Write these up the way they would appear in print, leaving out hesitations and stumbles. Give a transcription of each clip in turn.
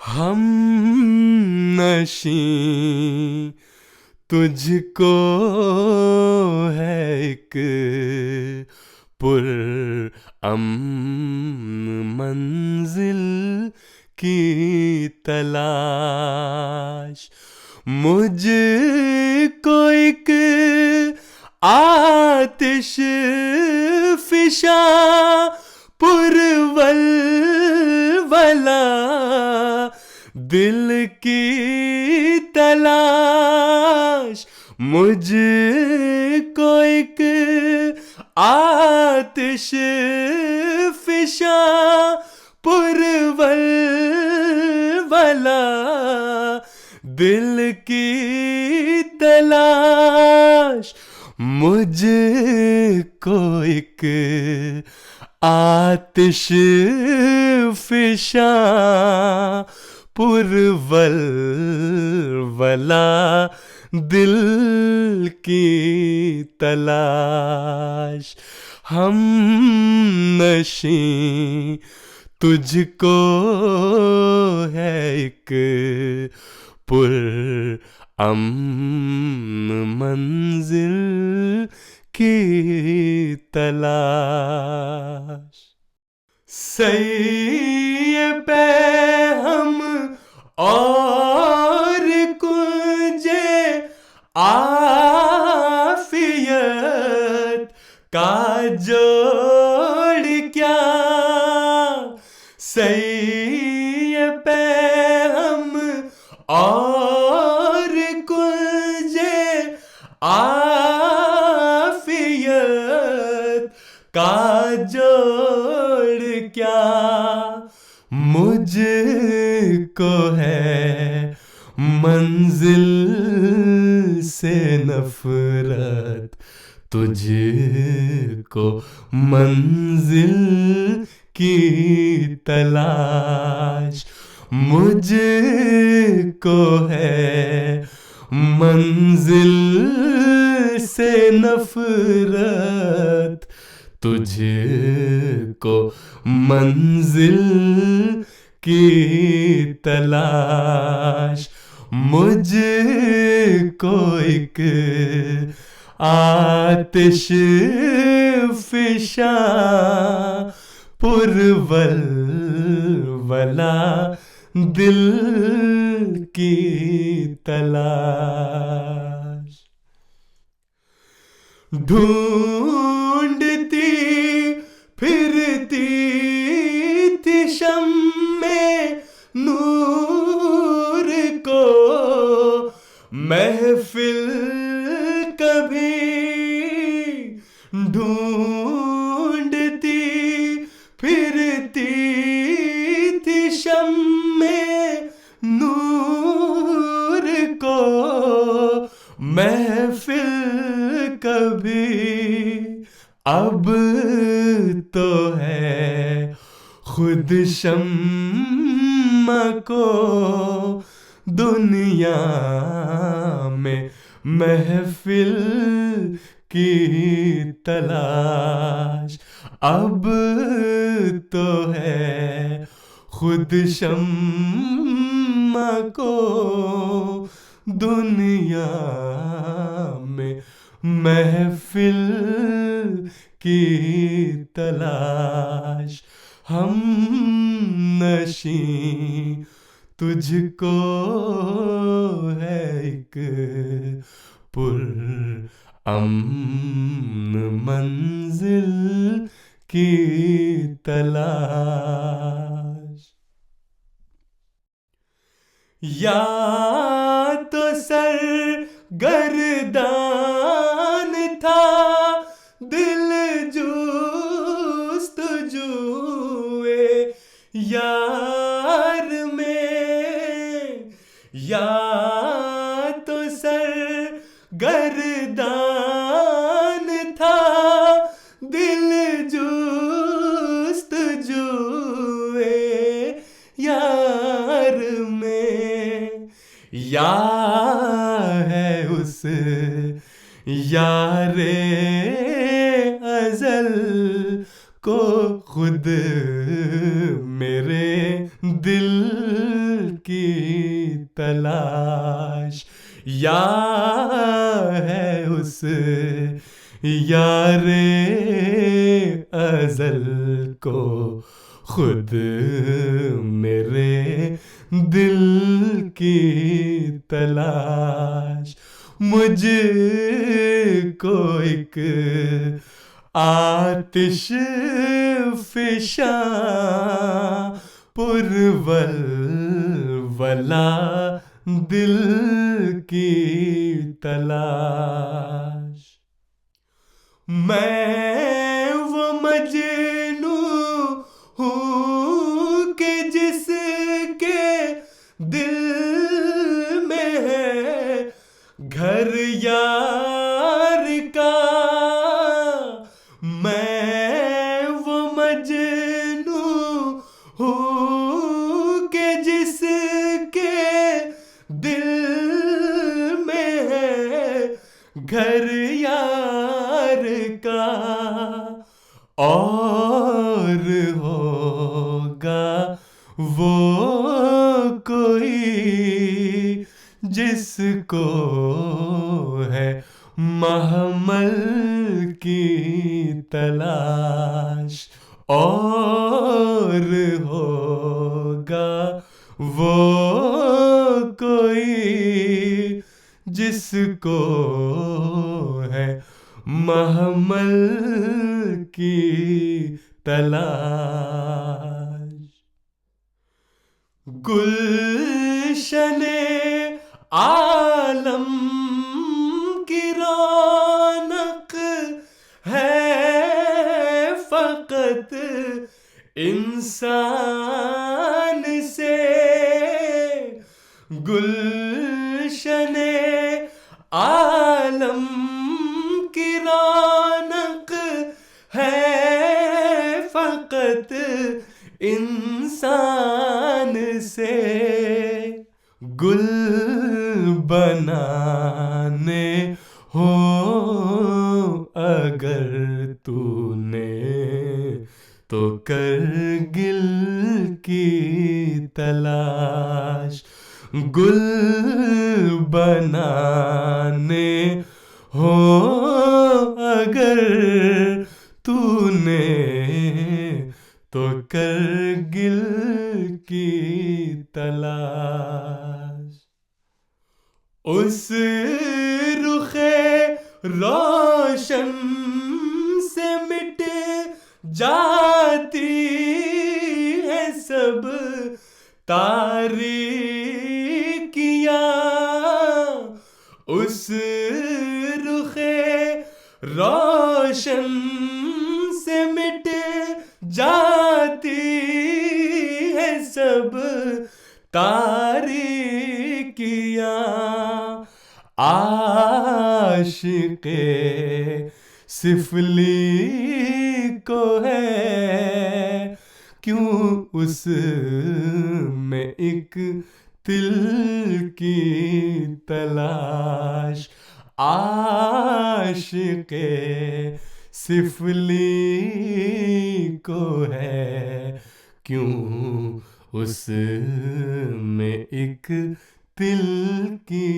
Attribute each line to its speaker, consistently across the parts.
Speaker 1: हम नशी तुझको है एक पुर मंजिल की तलाश। मुझको एक आतिश फिशा पुरवलवला दिल की तलाश। मुझको एक आतिश फिशा पुरवलवला दिल की तलाश। मुझको एक आतिश फिशा पुरवलवला दिल की तलाश। हम नशी तुझको है एक पुर मंजिल की तलाश। सही पे हम और कुंजे आफियत का जोड़ क्या। सही पे हम और कुंजे आफियत का जोड़ क्या। मुझको है मंजिल से नफरत, तुझको मंजिल की तलाश। मुझको है मंजिल से नफरत, तुझको मंजिल की तलाश। मुझको एक आतिश फिशा पुरवलवला दिल की तलाश। ढूंढती फिरती थी शम्मे नूर को महफिल कभी। ढूंढती फिरती थी शम्मे नूर को महफिल कभी। अब तो है खुद शम्मा को दुनिया में महफिल की तलाश। अब तो है खुद शम्मा को दुनिया में महफिल की तलाश। हम नशी तुझको है एक पुर मंजिल की तलाश। या तो सर गर्दान था दिल जुस्तजुए यार में। या तो सर गर्दान था दिल जुस्तजुए यार में। या है उस यारे अज़ल को खुद मेरे दिल की तलाश। या है उस यारे अज़ल को खुद मेरे दिल की तलाश। मुझको एक आतिश फिशा पुरवल वला दिल की तलाश। मैं वो मजनू हूँ कि जिसके दिल में है घर यार का। मैं वो मजनू हूँ कि जिसके दिल में है घर यार का। और होगा वो कोई जिसको है महमल की तलाश। और होगा वो कोई जिसको है महमल की तलाश। गुलशने आलम की रौनक है फकत इंसान से। गुलशने आलम की रौनक है फकत इंसान से। गुल बनाने हो अगर तूने तो करगिल की तलाश। गुल बनाने हो अगर तूने तो करगिल की तलाश। उस रुखे रोशन से मिट जाती है सब तारीकियां। उस रुखे रोशन से मिट जाती है सब तारीकियां। आशिक़े सिफली को है क्यों उस में एक तिल की तलाश। आशिक़े सिफली को है क्यों उस में एक तिल की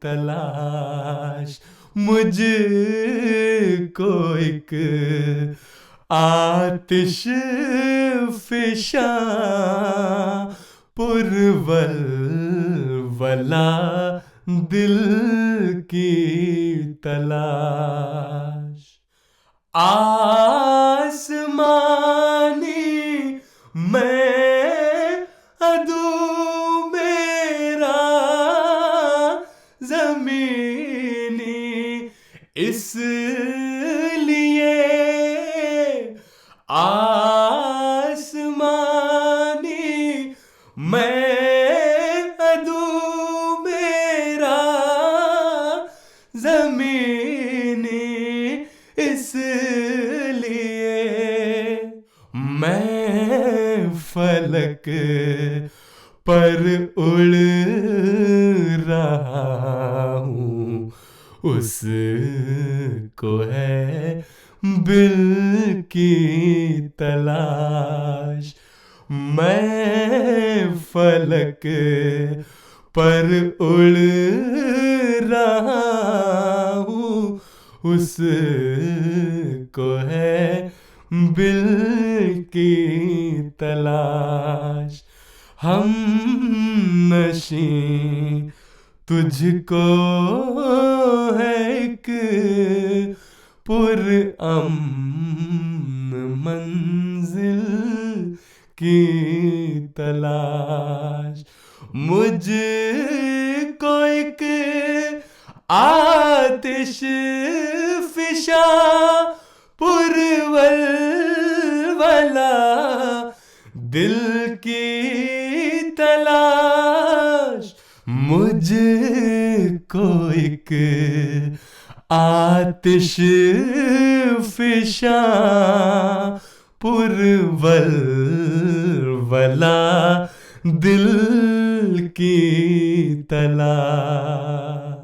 Speaker 1: तलाश। मुझको एक आतिश फिशा पुरवल वला दिल की तलाश। आसमानी मैं अदू मेरा ज़मीनी इसलिए। आसमानी मैं अदू मेरा ज़मीनी इसलिए। मैं फलक पर उड़ रहा हूँ उसको है बिल की तलाश। मैं फलक पर उड़ रहा हूँ, उसको है बिल की तलाश। हम नशी तुझको है एक पुरअमन मंजिल की तलाश। मुझको एक आतिश फिशा पुरवलवला दिल की तलाश। मुझको एक आतिश फिशा पुरवलवला दिल की तलाश।